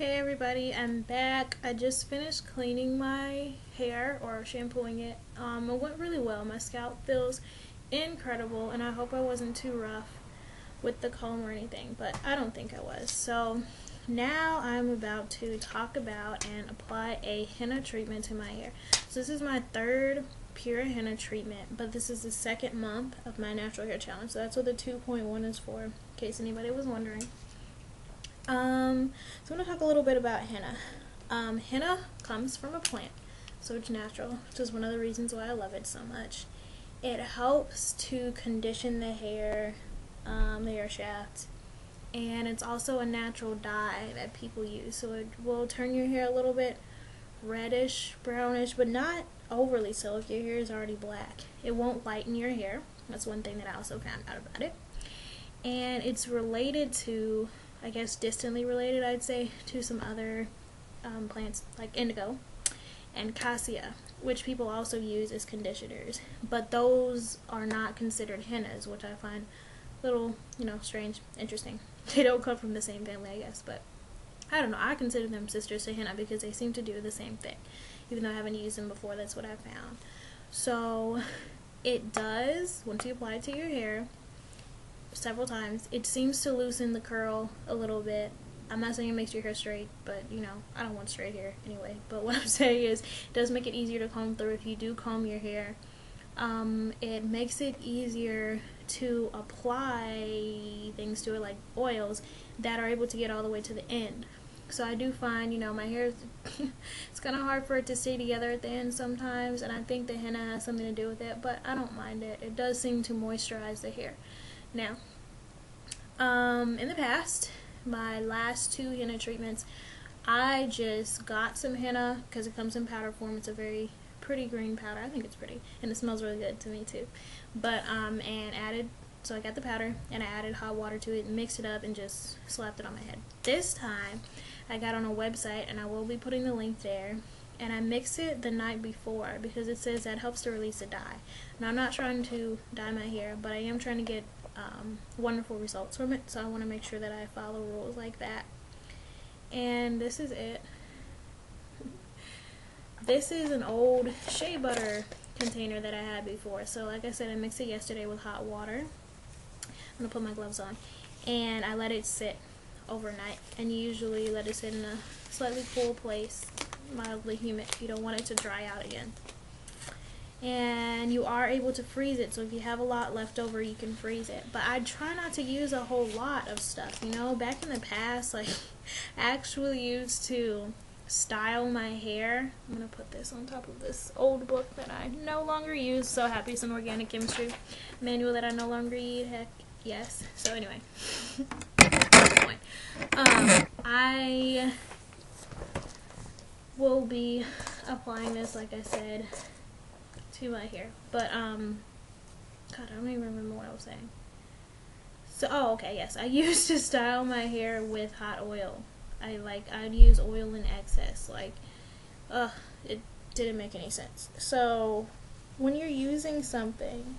Hey everybody, I'm back. I just finished cleaning my hair or shampooing it. It went really well. My scalp feels incredible and I hope I wasn't too rough with the comb or anything, but I don't think I was. So now I'm about to talk about and apply a henna treatment to my hair. So this is my third pure henna treatment, but this is the second month of my natural hair challenge. So that's what the 2.1 is for, in case anybody was wondering. So I'm going to talk a little bit about henna. Henna comes from a plant, so it's natural, which is one of the reasons why I love it so much. It helps to condition the hair shaft, and it's also a natural dye that people use, so it will turn your hair a little bit reddish, brownish, but not overly so if your hair is already black. It won't lighten your hair. That's one thing that I also found out about it. And it's related to, I guess distantly related, I'd say, to some other plants like indigo and cassia, which people also use as conditioners, but those are not considered hennas, which I find a little, strange, interesting. They don't come from the same family, I guess, but I don't know. I consider them sisters to henna because they seem to do the same thing, even though I haven't used them before. That's what I found. So it does, once you apply it to your hair several times, it seems to loosen the curl a little bit. I'm not saying it makes your hair straight, but I don't want straight hair anyway. But what I'm saying is it does make it easier to comb through if you do comb your hair. It makes it easier to apply things to it, like oils that are able to get all the way to the end. So I do find, my hair, it's kind of hard for it to stay together at the end sometimes, and I think the henna has something to do with it, but I don't mind it. It does seem to moisturize the hair. Now, in the past, my last two henna treatments, I just got some henna because it comes in powder form. It's a very pretty green powder. I think it's pretty, and it smells really good to me too. But so I got the powder and I added hot water to it, mixed it up, and just slapped it on my head. This time, I got on a website, and I will be putting the link there, and I mixed it the night before because it says that helps to release the dye. Now, I'm not trying to dye my hair, but I am trying to get wonderful results from it, so I want to make sure that I follow rules like that. And this is it. This is an old shea butter container that I had before. So like I said, I mixed it yesterday with hot water. I'm going to put my gloves on, and I let it sit overnight, and you usually let it sit in a slightly cool place, mildly humid. You don't want it to dry out again. And you are able to freeze it, so if you have a lot left over, you can freeze it. But I try not to use a whole lot of stuff, back in the past, I actually used to style my hair. I'm going to put this on top of this old book that I no longer use. So happy it's an organic chemistry manual that I no longer read. Heck yes. So anyway, I will be applying this, like I said, to my hair, but God, I don't even remember what I was saying. So, okay, yes, I used to style my hair with hot oil. I'd use oil in excess, it didn't make any sense. So, when you're using something,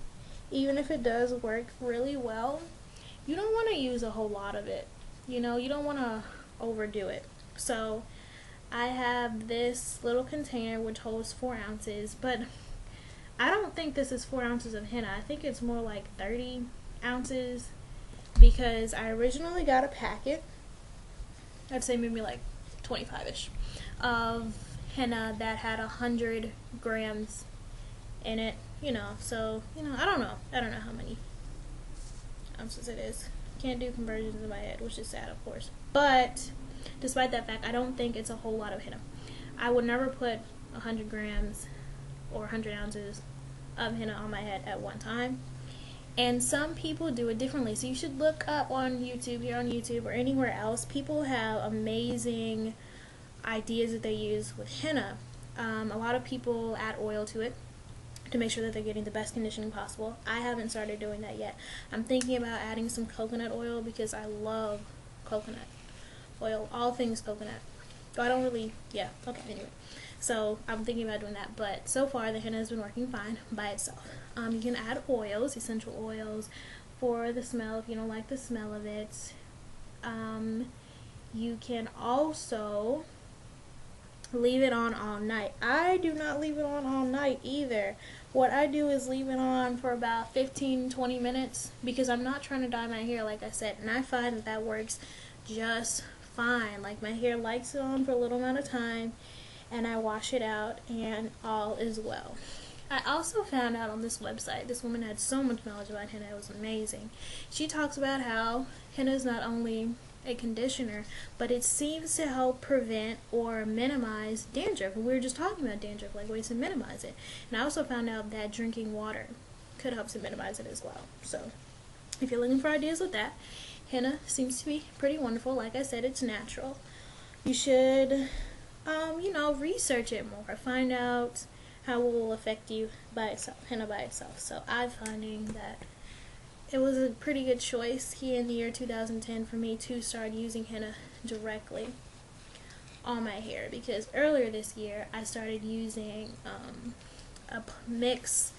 even if it does work really well, you don't want to use a whole lot of it. You don't want to overdo it. So, I have this little container which holds 4 ounces, but I don't think this is 4 ounces of henna. I think it's more like 30 ounces because I originally got a packet, I'd say maybe like 25-ish, of henna that had 100 grams in it, so, I don't know how many ounces it is. Can't do conversions in my head, which is sad, of course. But, despite that fact, I don't think it's a whole lot of henna. I would never put 100 grams or 100 ounces of henna on my head at one time, and some people do it differently, so you should look up on YouTube, here on YouTube or anywhere else. People have amazing ideas that they use with henna. A lot of people add oil to it to make sure that they're getting the best conditioning possible. I haven't started doing that yet. I'm thinking about adding some coconut oil because I love coconut oil, all things coconut. Anyway. So I'm thinking about doing that, but so far the henna has been working fine by itself. You can add oils, essential oils, for the smell if you don't like the smell of it. You can also leave it on all night. I do not leave it on all night either. What I do is leave it on for about 15-20 minutes because I'm not trying to dye my hair, like I said, and I find that works just fine. Like, my hair likes it on for a little amount of time, and I wash it out and all is well. I also found out on this website, this woman had so much knowledge about henna, it was amazing. She talks about how henna is not only a conditioner, but it seems to help prevent or minimize dandruff. We were just talking about dandruff, like ways to minimize it. And I also found out that drinking water could help to minimize it as well. So if you're looking for ideas with that, henna seems to be pretty wonderful. Like I said, it's natural. You should, research it more. Find out how it will affect you by itself, henna by itself. So I'm finding that it was a pretty good choice here in the year 2010 for me to start using henna directly on my hair, because earlier this year I started using a mix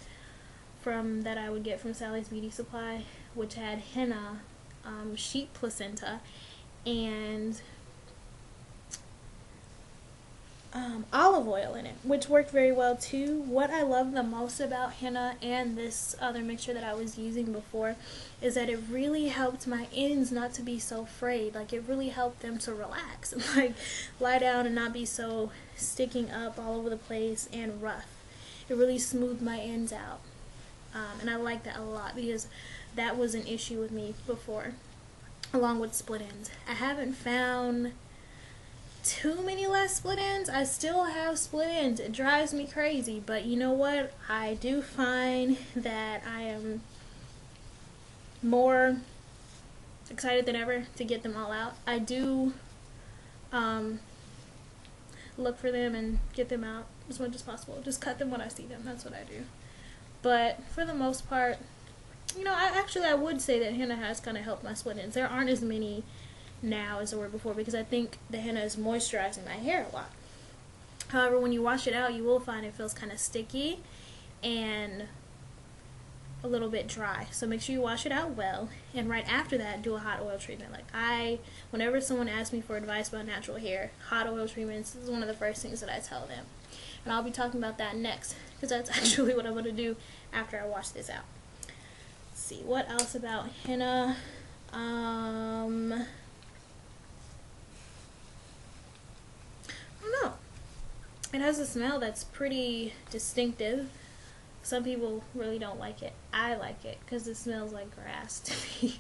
that I would get from Sally's Beauty Supply, which had henna, sheep placenta, and olive oil in it, which worked very well too. What I love the most about henna and this other mixture that I was using before is that it really helped my ends not to be so frayed. Like, it really helped them to relax and like lie down and not be so sticking up all over the place and rough. It really smoothed my ends out, and I like that a lot because that was an issue with me before, along with split ends. I haven't found too many less split ends. I still have split ends. It drives me crazy, but you know what? I do find that I am more excited than ever to get them all out. I do look for them and get them out as much as possible. Just cut them when I see them. That's what I do. But for the most part, I would say that henna has kind of helped my split ends. There aren't as many now as there were before because I think the henna is moisturizing my hair a lot. However, when you wash it out, you will find it feels kind of sticky and a little bit dry. So make sure you wash it out well, and right after that, do a hot oil treatment. Whenever someone asks me for advice about natural hair, hot oil treatments is one of the first things that I tell them. And I'll be talking about that next because that's actually what I'm going to do after I wash this out. Let's see, what else about henna? I don't know. It has a smell that's pretty distinctive. Some people really don't like it. I like it because it smells like grass to me.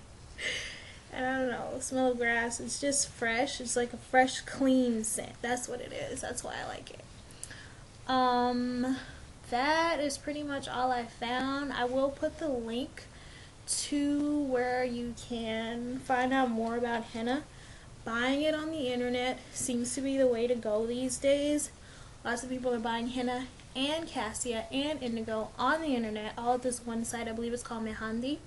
And I don't know, the smell of grass, it's just fresh. It's like a fresh, clean scent. That's what it is. That's why I like it. That is pretty much all I found. I will put the link to where you can find out more about henna. Buying it on the internet seems to be the way to go these days. Lots of people are buying henna and cassia and indigo on the internet, all at this one site. I believe it's called Mehandi.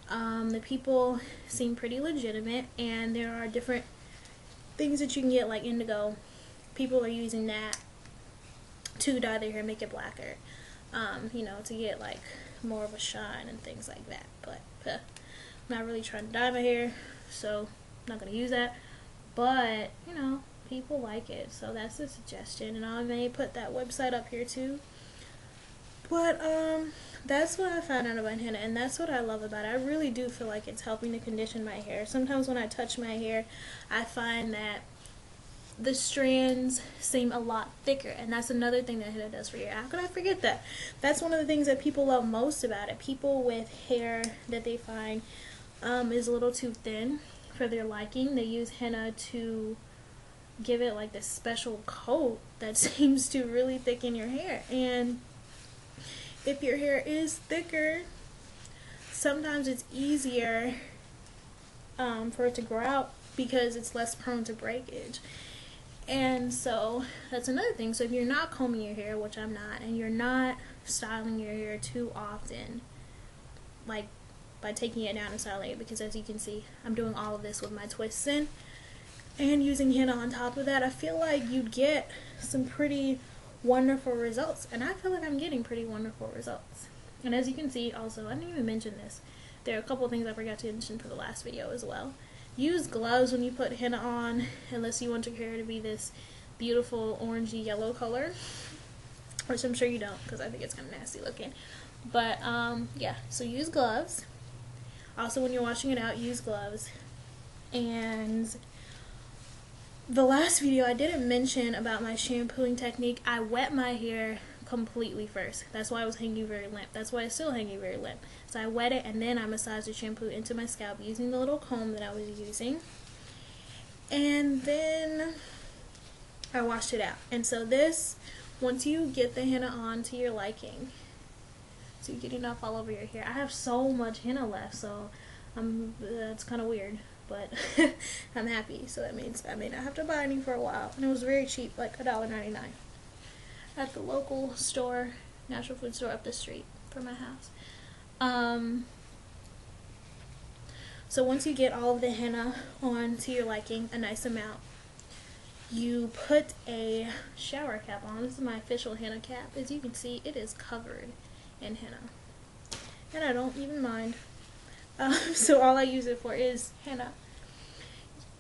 The people seem pretty legitimate, and there are different things that you can get, like indigo. People are using that to dye their hair, make it blacker, to get like more of a shine and things like that. But I'm not really trying to dye my hair, so I'm not going to use that. But, people like it, so that's a suggestion, and I may put that website up here too. But that's what I found out about henna, and that's what I love about it. I really do feel like it's helping to condition my hair. Sometimes when I touch my hair, I find that the strands seem a lot thicker, and that's another thing that henna does for your hair. How could I forget that? That's one of the things that people love most about it. People with hair that they find is a little too thin for their liking, they use henna to give it like this special coat that seems to really thicken your hair. And if your hair is thicker, sometimes it's easier for it to grow out because it's less prone to breakage. And so that's another thing. So if you're not combing your hair, which I'm not, and you're not styling your hair too often, like by taking it down and styling it, because as you can see, I'm doing all of this with my twists in and using henna on top of that, I feel like you'd get some pretty wonderful results, and I feel like I'm getting pretty wonderful results. And as you can see, also, I didn't even mention this, there are a couple of things I forgot to mention for the last video as well. use gloves when you put henna on, unless you want your hair to be this beautiful orangey yellow color, which I'm sure you don't, because I think it's kind of nasty looking. But yeah, so use gloves. Also, when you're washing it out, use gloves. And the last video I didn't mention about my shampooing technique. I wet my hair completely first. That's why I was hanging very limp. That's why it's still hanging very limp. So I wet it and then I massaged the shampoo into my scalp using the little comb that I was using. And then I washed it out. And so this, once you get the henna on to your liking, so you're getting off all over your hair. I have so much henna left, so it's kind of weird, but I'm happy. So that means I may not have to buy any for a while. And it was very cheap, like $1.99 at the local store, natural food store up the street from my house. So once you get all of the henna on to your liking, a nice amount, you put a shower cap on. This is my official henna cap. As you can see, it is covered in henna, and I don't even mind. So all I use it for is henna.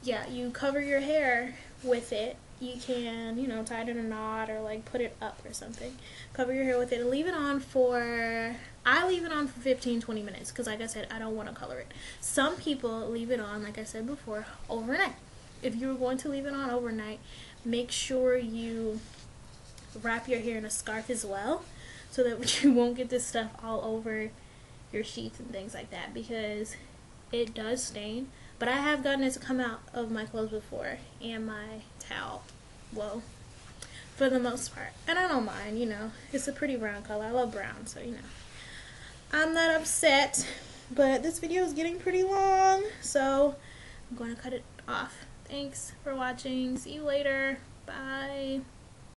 Yeah, you cover your hair with it. You can, you know, tie it in a knot or like put it up or something. Cover your hair with it and leave it on for, I leave it on for 15-20 minutes because, like I said, I don't want to color it. Some people leave it on, like I said before, overnight. If you're going to leave it on overnight, make sure you wrap your hair in a scarf as well, so that you won't get this stuff all over your sheets and things like that, because it does stain. But I have gotten it to come out of my clothes before, and my towel. Well, for the most part. And I don't mind, you know. It's a pretty brown color. I love brown, so, you know. I'm not upset. But this video is getting pretty long, so I'm going to cut it off. Thanks for watching. See you later. Bye.